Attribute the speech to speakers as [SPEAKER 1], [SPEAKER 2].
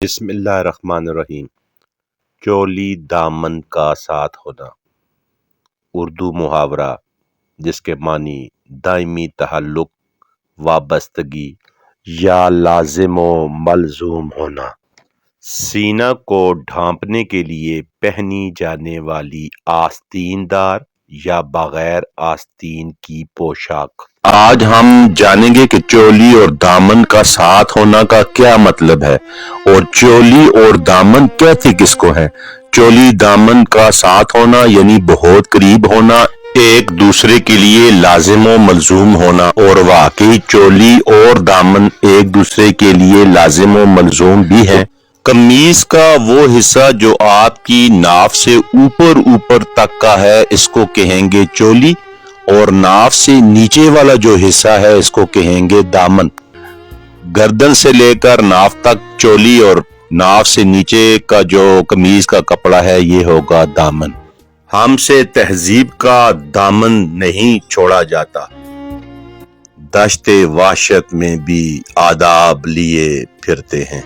[SPEAKER 1] بسم اللہ الرحمن الرحیم۔ چولی دامن کا ساتھ ہونا اردو محاورہ جس کے معنی دائمی تعلق، وابستگی یا لازم و ملزوم ہونا۔ سینہ کو ڈھانپنے کے لیے پہنی جانے والی آستین دار یا بغیر آستین کی پوشاک۔ آج ہم جانیں گے کہ چولی اور دامن کا ساتھ ہونا کا کیا مطلب ہے اور چولی اور دامن کہتے کس کو ہیں۔ چولی دامن کا ساتھ ہونا یعنی بہت قریب ہونا، ایک دوسرے کے لیے لازم و ملزوم ہونا، اور واقعی چولی اور دامن ایک دوسرے کے لیے لازم و ملزوم بھی ہیں۔ قمیص کا وہ حصہ جو آپ کی ناف سے اوپر تک کا ہے اس کو کہیں گے چولی، اور ناف سے نیچے والا جو حصہ ہے اس کو کہیں گے دامن۔ گردن سے لے کر ناف تک چولی اور ناف سے نیچے کا جو قمیص کا کپڑا ہے یہ ہوگا دامن۔ ہم سے تہذیب کا دامن نہیں چھوڑا جاتا، دشت وحشت میں بھی آداب لیے پھرتے ہیں۔